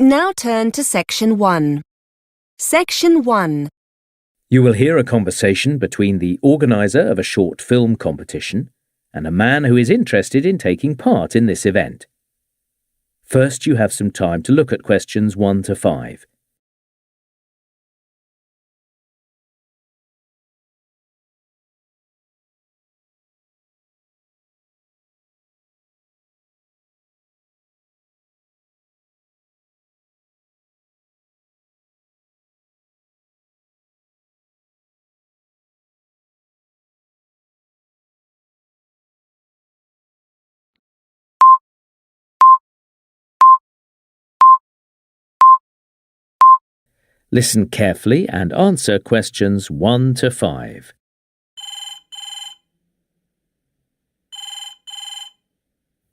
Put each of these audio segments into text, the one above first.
Now turn to Section 1. Section 1. You will hear a conversation between the organiser of a short film competition and a man who is interested in taking part in this event. First, you have some time to look at questions 1 to 5. Listen carefully and answer questions 1 to 5.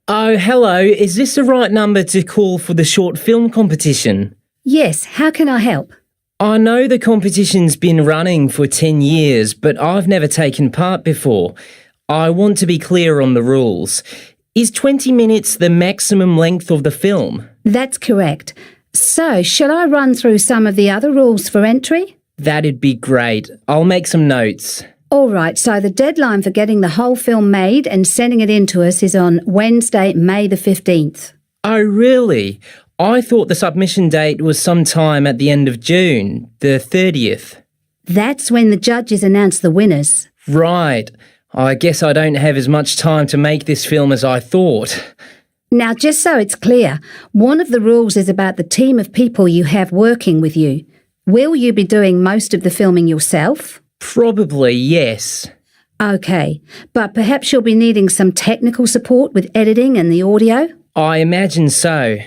Oh, hello. Is this the right number to call for the short film competition? Yes, how can I help? I know the competition's been running for 10 years, but I've never taken part before. I want to be clear on the rules. Is 20 minutes the maximum length of the film? That's correct. So, shall I run through some of the other rules for entry? That'd be great. I'll make some notes. All right, so the deadline for getting the whole film made and sending it in to us is on Wednesday, May the 15th. Oh, really? I thought the submission date was sometime at the end of June, the 30th. That's when the judges announce the winners. Right. I guess I don't have as much time to make this film as I thought. Now, just so it's clear, one of the rules is about the team of people you have working with you. Will you be doing most of the filming yourself? Probably, yes. OK, but perhaps you'll be needing some technical support with editing and the audio? I imagine so.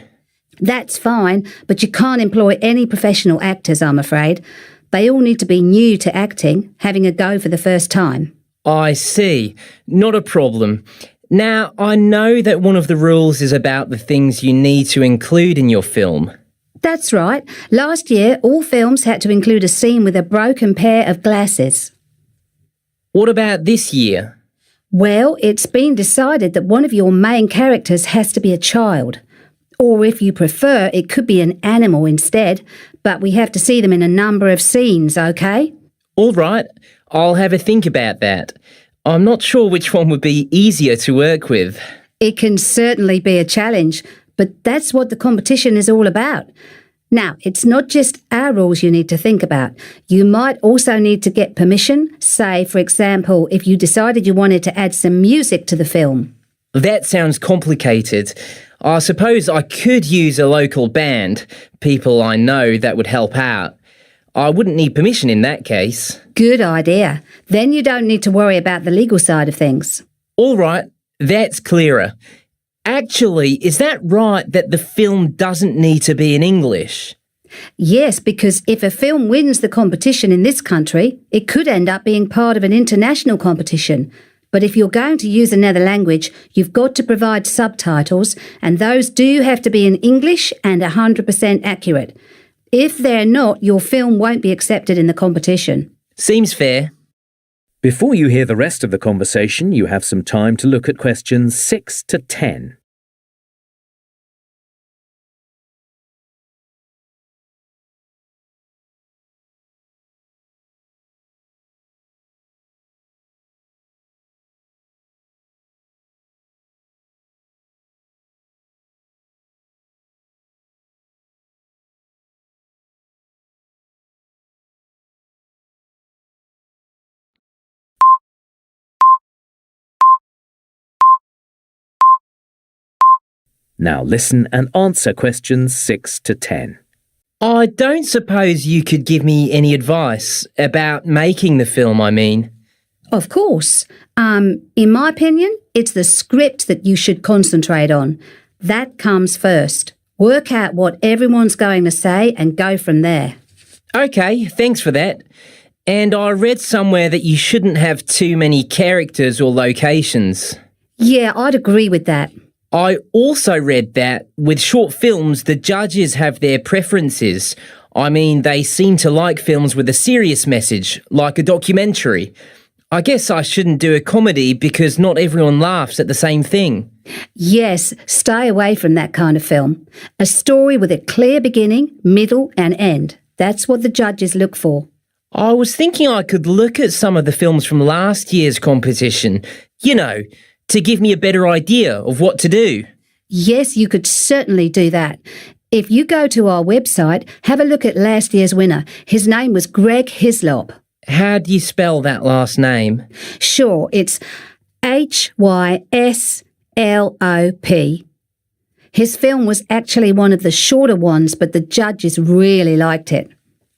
That's fine, but you can't employ any professional actors, I'm afraid. They all need to be new to acting, having a go for the first time. I see. Not a problem. Now, I know that one of the rules is about the things you need to include in your film. That's right. Last year, all films had to include a scene with a broken pair of glasses. What about this year? Well, it's been decided that one of your main characters has to be a child. Or if you prefer, it could be an animal instead, but we have to see them in a number of scenes, OK? All right, I'll have a think about that. I'm not sure which one would be easier to work with. It can certainly be a challenge, but that's what the competition is all about. Now, it's not just our rules you need to think about. You might also need to get permission, say, for example, if you decided you wanted to add some music to the film. That sounds complicated. I suppose I could use a local band, people I know that would help out. I wouldn't need permission in that case. Good idea. Then you don't need to worry about the legal side of things. All right, that's clearer. Actually, is that right that the film doesn't need to be in English? Yes, because if a film wins the competition in this country, it could end up being part of an international competition. But if you're going to use another language, you've got to provide subtitles, and those do have to be in English and 100% accurate. If they're not, your film won't be accepted in the competition. Seems fair. Before you hear the rest of the conversation, you have some time to look at questions 6 to 10. Now listen and answer questions 6 to 10. I don't suppose you could give me any advice about making the film, I mean. Of course. In my opinion, it's the script that you should concentrate on. That comes first. Work out what everyone's going to say and go from there. OK, thanks for that. And I read somewhere that you shouldn't have too many characters or locations. Yeah, I'd agree with that. I also read that with short films, the judges have their preferences. I mean, they seem to like films with a serious message, like a documentary. I guess I shouldn't do a comedy because not everyone laughs at the same thing. Yes, stay away from that kind of film. A story with a clear beginning, middle and end. That's what the judges look for. I was thinking I could look at some of the films from last year's competition, to give me a better idea of what to do. Yes, you could certainly do that. If you go to our website, have a look at last year's winner. His name was Greg Hislop. How do you spell that last name? Sure, it's Hyslop. His film was actually one of the shorter ones, but the judges really liked it.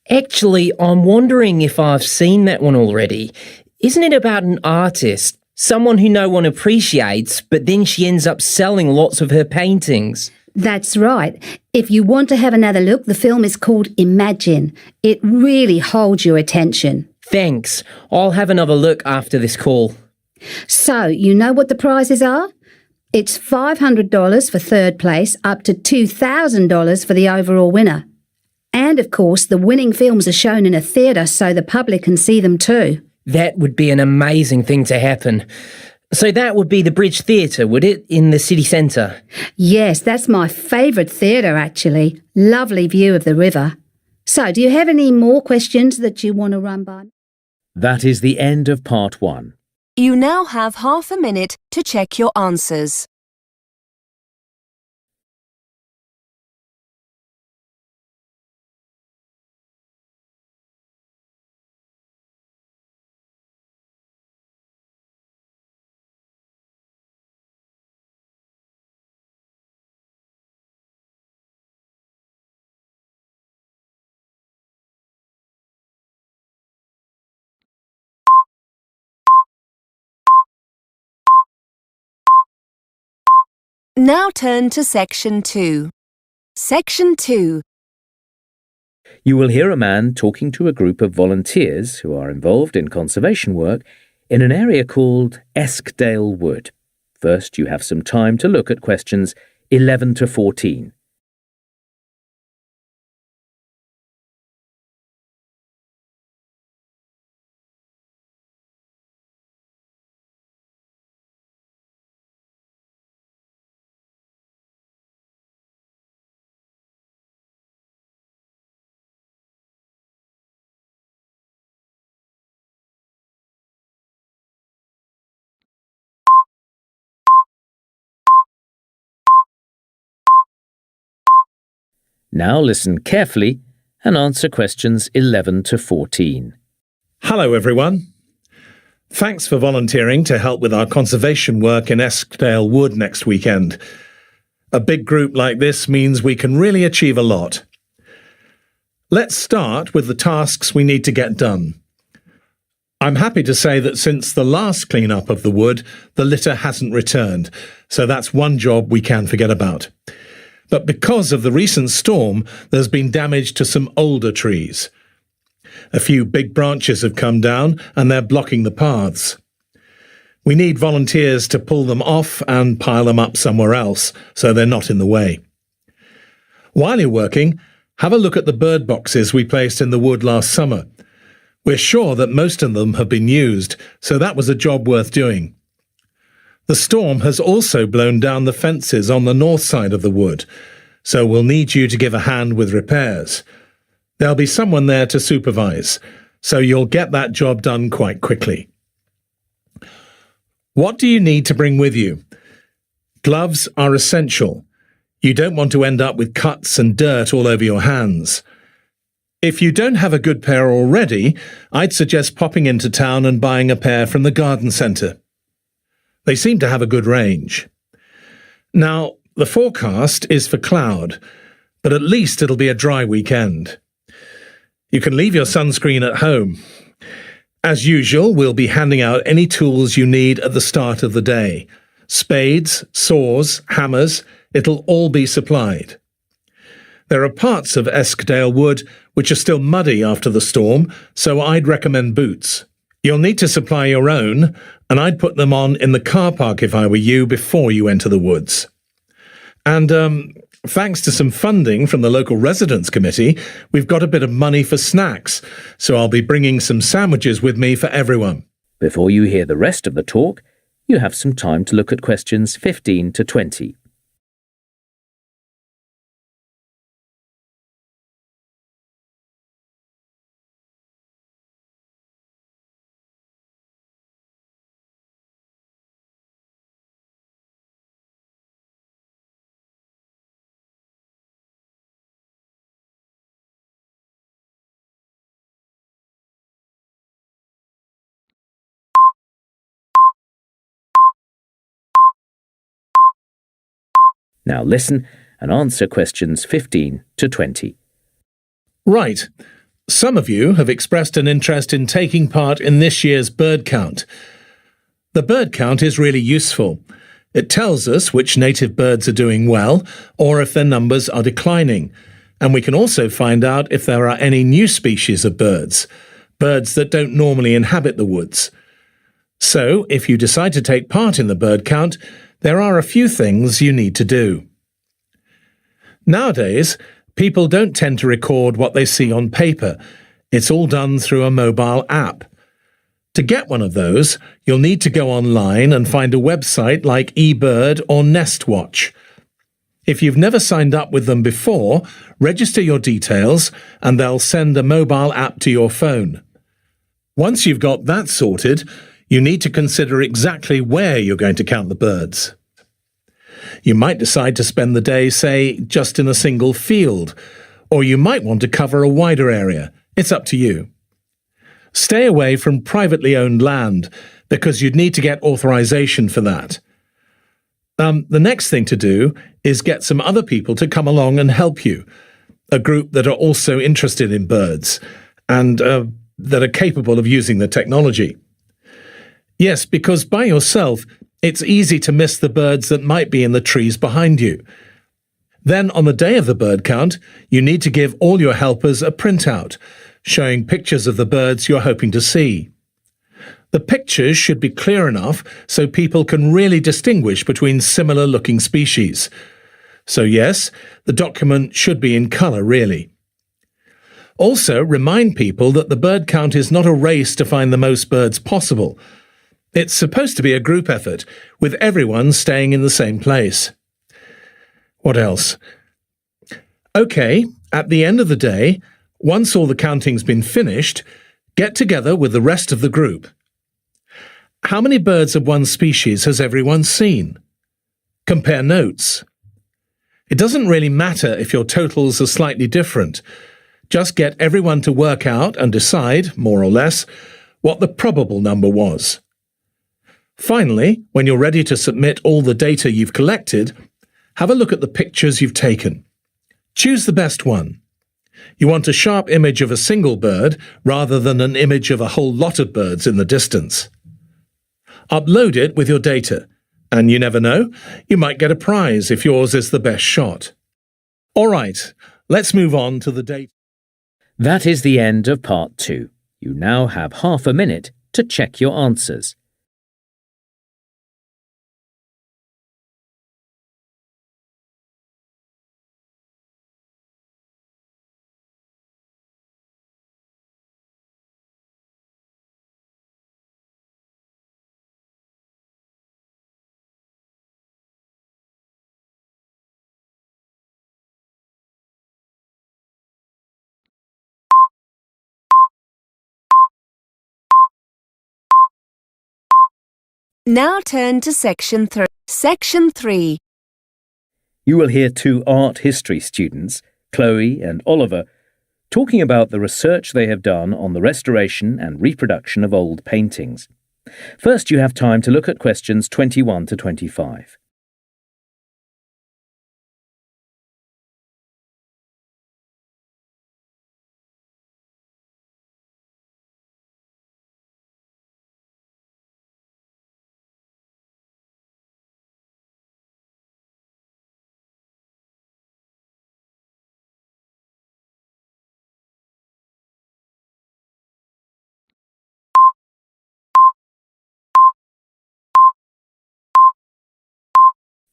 Actually, I'm wondering if I've seen that one already. Isn't it about an artist, someone who no one appreciates, but then she ends up selling lots of her paintings? That's right. If you want to have another look, the film is called Imagine. It really holds your attention. Thanks. I'll have another look after this call. So, you know what the prizes are? It's $500 for third place, up to $2,000 for the overall winner. And of course, the winning films are shown in a theatre so the public can see them too. That would be an amazing thing to happen. So that would be the Bridge Theatre, would it, in the city centre? Yes, that's my favourite theatre actually. Lovely view of the river. So, do you have any more questions that you want to run by? That is the end of part 1. You now have half a minute to check your answers. Now turn to Section 2. Section 2. You will hear a man talking to a group of volunteers who are involved in conservation work in an area called Eskdale Wood. First, you have some time to look at questions 11 to 14. Now listen carefully and answer questions 11 to 14. Hello everyone. Thanks for volunteering to help with our conservation work in Eskdale Wood next weekend. A big group like this means we can really achieve a lot. Let's start with the tasks we need to get done. I'm happy to say that since the last clean-up of the wood, the litter hasn't returned, so that's one job we can forget about. But because of the recent storm, there's been damage to some older trees. A few big branches have come down and they're blocking the paths. We need volunteers to pull them off and pile them up somewhere else so they're not in the way. While you're working, have a look at the bird boxes we placed in the wood last summer. We're sure that most of them have been used, so that was a job worth doing. The storm has also blown down the fences on the north side of the wood, so we'll need you to give a hand with repairs. There'll be someone there to supervise, so you'll get that job done quite quickly. What do you need to bring with you? Gloves are essential. You don't want to end up with cuts and dirt all over your hands. If you don't have a good pair already, I'd suggest popping into town and buying a pair from the garden centre. They seem to have a good range. Now, the forecast is for cloud, but at least it'll be a dry weekend. You can leave your sunscreen at home. As usual, we'll be handing out any tools you need at the start of the day. Spades, saws, hammers, it'll all be supplied. There are parts of Eskdale Wood which are still muddy after the storm, so I'd recommend boots. You'll need to supply your own, and I'd put them on in the car park if I were you before you enter the woods. And thanks to some funding from the local residents committee, we've got a bit of money for snacks, so I'll be bringing some sandwiches with me for everyone. Before you hear the rest of the talk, you have some time to look at questions 15 to 20. Now listen and answer questions 15 to 20. Right. Some of you have expressed an interest in taking part in this year's bird count. The bird count is really useful. It tells us which native birds are doing well or if their numbers are declining. And we can also find out if there are any new species of birds that don't normally inhabit the woods. So, if you decide to take part in the bird count, there are a few things you need to do. Nowadays, people don't tend to record what they see on paper. It's all done through a mobile app. To get one of those, you'll need to go online and find a website like eBird or NestWatch. If you've never signed up with them before, register your details and they'll send a mobile app to your phone. Once you've got that sorted, you need to consider exactly where you're going to count the birds. You might decide to spend the day, say, just in a single field, or you might want to cover a wider area. It's up to you. Stay away from privately owned land because you'd need to get authorization for that. The next thing to do is get some other people to come along and help you, a group that are also interested in birds and that are capable of using the technology. Yes, because by yourself, it's easy to miss the birds that might be in the trees behind you. Then, on the day of the bird count, you need to give all your helpers a printout, showing pictures of the birds you're hoping to see. The pictures should be clear enough so people can really distinguish between similar-looking species. So yes, the document should be in colour, really. Also, remind people that the bird count is not a race to find the most birds possible. It's supposed to be a group effort, with everyone staying in the same place. What else? OK, at the end of the day, once all the counting's been finished, get together with the rest of the group. How many birds of one species has everyone seen? Compare notes. It doesn't really matter if your totals are slightly different. Just get everyone to work out and decide, more or less, what the probable number was. Finally, when you're ready to submit all the data you've collected, have a look at the pictures you've taken. Choose the best one. You want a sharp image of a single bird rather than an image of a whole lot of birds in the distance. Upload it with your data, and you never know, you might get a prize if yours is the best shot. All right, let's move on to the data. That is the end of part 2. You now have half a minute to check your answers. Now turn to Section 3. Section 3. You will hear 2 art history students, Chloe and Oliver, talking about the research they have done on the restoration and reproduction of old paintings. First, you have time to look at questions 21 to 25.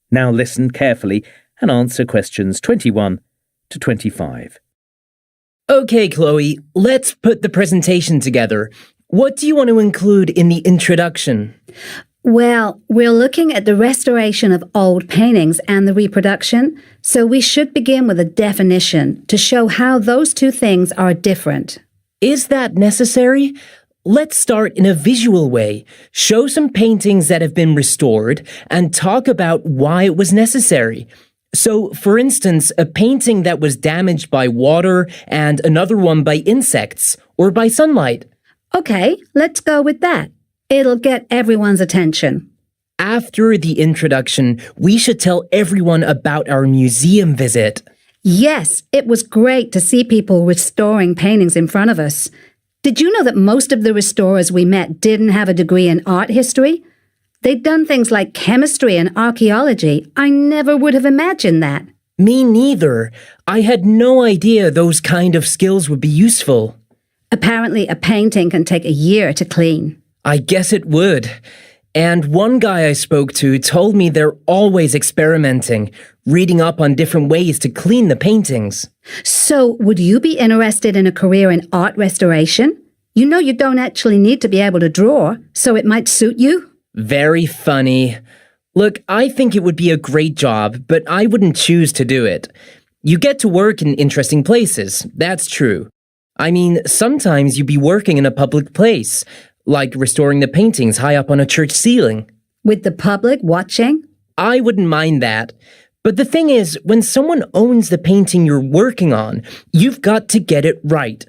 Now listen carefully and answer questions 21 to 25. OK, Chloe, let's put the presentation together. What do you want to include in the introduction? Well, we're looking at the restoration of old paintings and the reproduction, so we should begin with a definition to show how those two things are different. Is that necessary? Let's start in a visual way, show some paintings that have been restored, and talk about why it was necessary. So, for instance, a painting that was damaged by water and another one by insects or by sunlight. Okay, let's go with that. It'll get everyone's attention. After the introduction, we should tell everyone about our museum visit. Yes, it was great to see people restoring paintings in front of us. Did you know that most of the restorers we met didn't have a degree in art history? They'd done things like chemistry and archaeology. I never would have imagined that. Me neither. I had no idea those kind of skills would be useful. Apparently, a painting can take a year to clean. I guess it would. And one guy I spoke to told me they're always experimenting, reading up on different ways to clean the paintings. So, would you be interested in a career in art restoration? You know you don't actually need to be able to draw, so it might suit you. Very funny. Look, I think it would be a great job, but I wouldn't choose to do it. You get to work in interesting places, that's true. I mean, sometimes you'd be working in a public place, like restoring the paintings high up on a church ceiling. With the public watching? I wouldn't mind that. But the thing is, when someone owns the painting you're working on, you've got to get it right.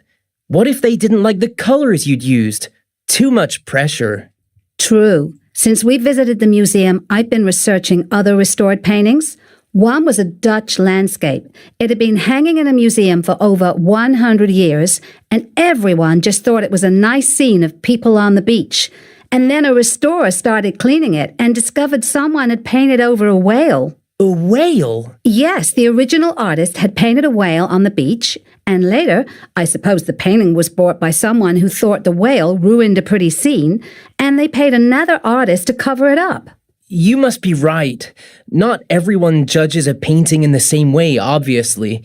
What if they didn't like the colors you'd used? Too much pressure. True. Since we visited the museum, I've been researching other restored paintings. One was a Dutch landscape. It had been hanging in a museum for over 100 years, and everyone just thought it was a nice scene of people on the beach. And then a restorer started cleaning it and discovered someone had painted over a whale. A whale? Yes, the original artist had painted a whale on the beach, and later, I suppose the painting was bought by someone who thought the whale ruined a pretty scene, and they paid another artist to cover it up. You must be right. Not everyone judges a painting in the same way, obviously.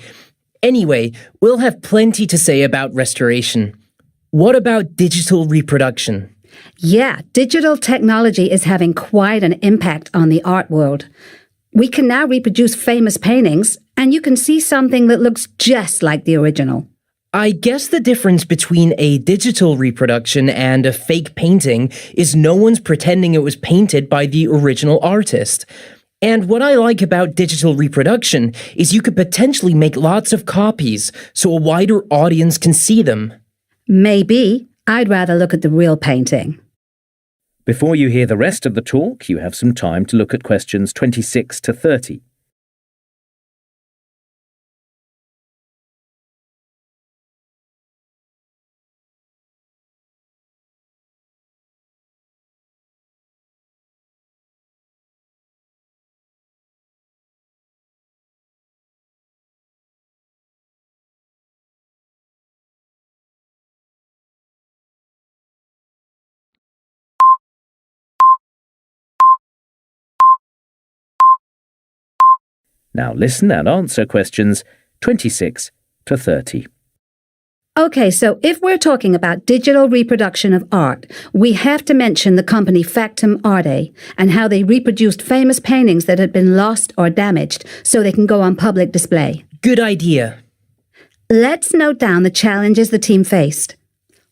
Anyway, we'll have plenty to say about restoration. What about digital reproduction? Yeah, digital technology is having quite an impact on the art world. We can now reproduce famous paintings, and you can see something that looks just like the original. I guess the difference between a digital reproduction and a fake painting is no one's pretending it was painted by the original artist. And what I like about digital reproduction is you could potentially make lots of copies so a wider audience can see them. Maybe. I'd rather look at the real painting. Before you hear the rest of the talk, you have some time to look at questions 26 to 30. Now listen and answer questions 26 to 30. Okay, so if we're talking about digital reproduction of art, we have to mention the company Factum Arte and how they reproduced famous paintings that had been lost or damaged so they can go on public display. Good idea. Let's note down the challenges the team faced.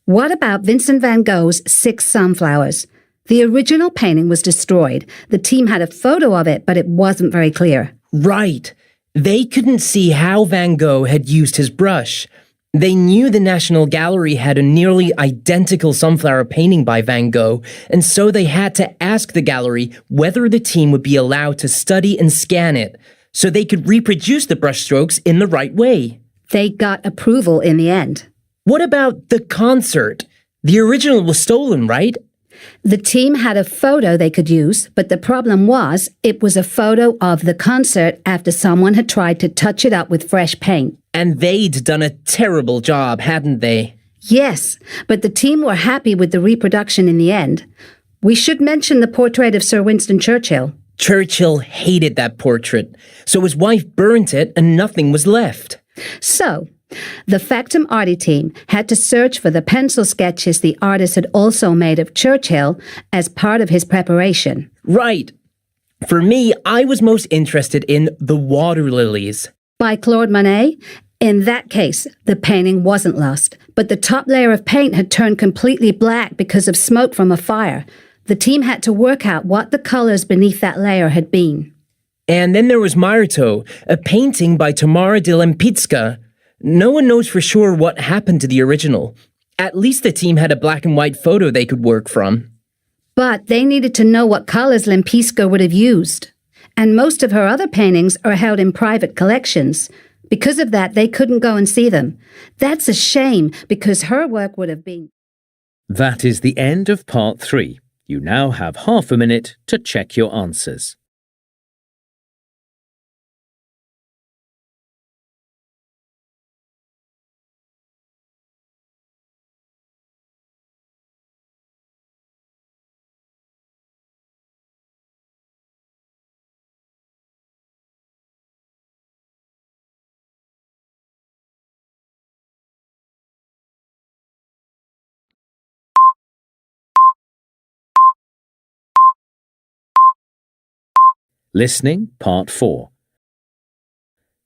What about Vincent van Gogh's 6 Sunflowers? The original painting was destroyed. The team had a photo of it, but it wasn't very clear. Right. They couldn't see how Van Gogh had used his brush. They knew the National Gallery had a nearly identical sunflower painting by Van Gogh, and so they had to ask the gallery whether the team would be allowed to study and scan it, so they could reproduce the brushstrokes in the right way. They got approval in the end. What about the concert? The original was stolen, right? The team had a photo they could use, but the problem was it was a photo of the concert after someone had tried to touch it up with fresh paint. And they'd done a terrible job, hadn't they? Yes, but the team were happy with the reproduction in the end. We should mention the portrait of Sir Winston Churchill. Churchill hated that portrait, so his wife burnt it and nothing was left. So, The Factum Arty team had to search for the pencil sketches the artist had also made of Churchill as part of his preparation. Right. For me, I was most interested in The Water Lilies. By Claude Monet? In that case, the painting wasn't lost, but the top layer of paint had turned completely black because of smoke from a fire. The team had to work out what the colors beneath that layer had been. And then there was Marito, a painting by Tamara de Lempicka. No one knows for sure what happened to the original. At least the team had a black and white photo they could work from. But they needed to know what colors Lempicka would have used. And most of her other paintings are held in private collections. Because of that, they couldn't go and see them. That's a shame, because her work would have been... That is the end of part 3. You now have half a minute to check your answers. Listening, Part 4.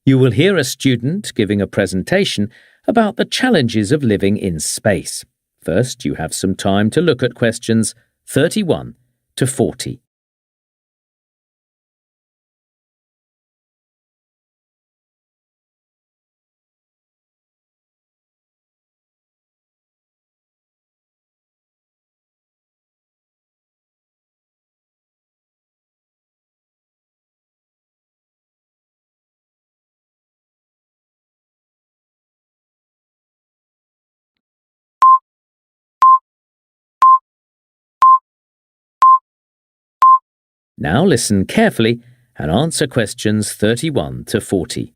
You will hear a student giving a presentation about the challenges of living in space. First, you have some time to look at questions 31 to 40. Now listen carefully and answer questions 31 to 40.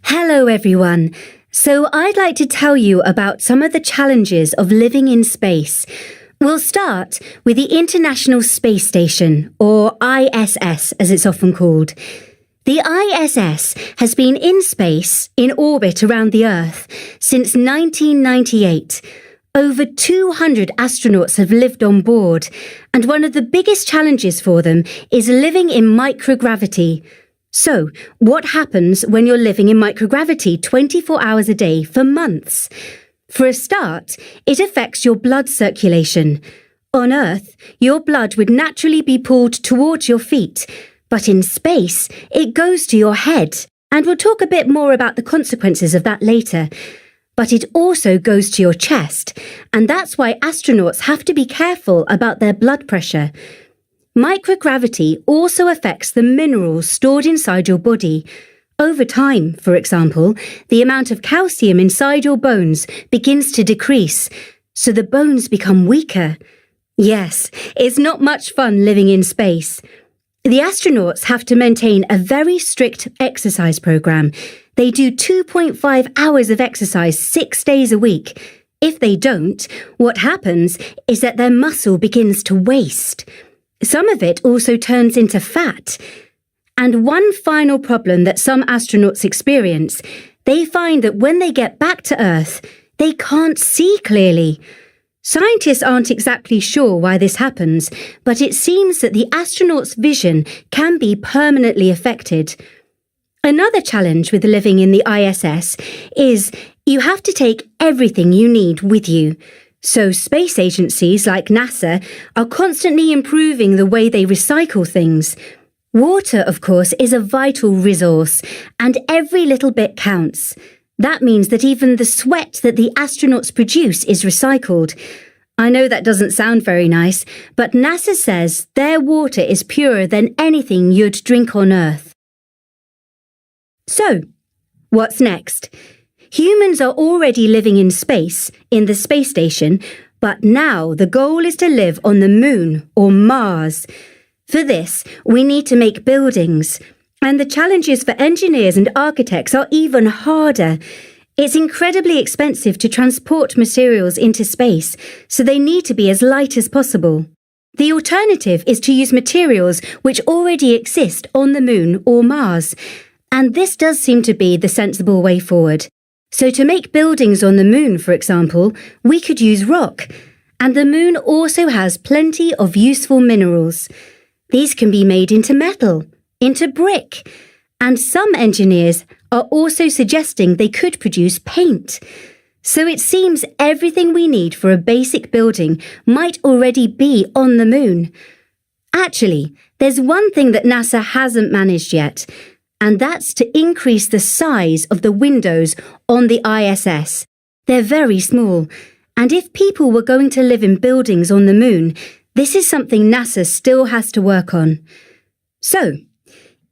Hello everyone. So I'd like to tell you about some of the challenges of living in space. We'll start with the International Space Station, or ISS as it's often called. The ISS has been in space, in orbit around the Earth, since 1998. Over 200 astronauts have lived on board, and one of the biggest challenges for them is living in microgravity. So, what happens when you're living in microgravity 24 hours a day for months? For a start, it affects your blood circulation. On Earth, your blood would naturally be pulled towards your feet, but in space, it goes to your head, and we'll talk a bit more about the consequences of that later. But it also goes to your chest, and that's why astronauts have to be careful about their blood pressure. Microgravity also affects the minerals stored inside your body. Over time, for example, the amount of calcium inside your bones begins to decrease, so the bones become weaker. Yes, it's not much fun living in space. The astronauts have to maintain a very strict exercise program. They do 2.5 hours of exercise 6 days a week. If they don't, what happens is that their muscle begins to waste. Some of it also turns into fat. And one final problem that some astronauts experience, they find that when they get back to Earth, they can't see clearly. Scientists aren't exactly sure why this happens, but it seems that the astronauts' vision can be permanently affected. Another challenge with living in the ISS is you have to take everything you need with you. So space agencies like NASA are constantly improving the way they recycle things. Water, of course, is a vital resource, and every little bit counts. That means that even the sweat that the astronauts produce is recycled. I know that doesn't sound very nice, but NASA says their water is purer than anything you'd drink on Earth. So, what's next? Humans are already living in space, in the space station, but now the goal is to live on the Moon or Mars. For this, we need to make buildings, and the challenges for engineers and architects are even harder. It's incredibly expensive to transport materials into space, so they need to be as light as possible. The alternative is to use materials which already exist on the Moon or Mars, and this does seem to be the sensible way forward. So to make buildings on the moon, for example, we could use rock. And the moon also has plenty of useful minerals. These can be made into metal, into brick. And some engineers are also suggesting they could produce paint. So it seems everything we need for a basic building might already be on the moon. Actually, there's one thing that NASA hasn't managed yet, and that's to increase the size of the windows on the ISS. They're very small, and if people were going to live in buildings on the moon, this is something NASA still has to work on. So,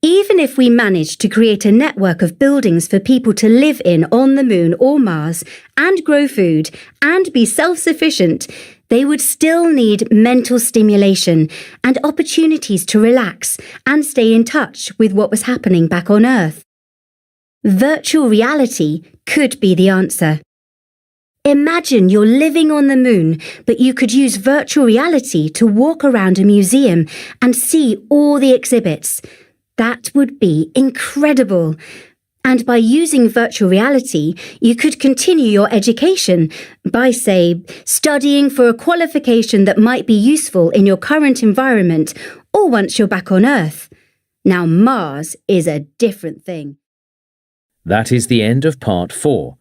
even if we managed to create a network of buildings for people to live in on the moon or Mars and grow food and be self-sufficient, they would still need mental stimulation and opportunities to relax and stay in touch with what was happening back on Earth. Virtual reality could be the answer. Imagine you're living on the moon, but you could use virtual reality to walk around a museum and see all the exhibits. That would be incredible. And by using virtual reality, you could continue your education by, say, studying for a qualification that might be useful in your current environment or once you're back on Earth. Now, Mars is a different thing. That is the end of part 4.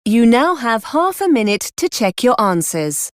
You now have half a minute to check your answers.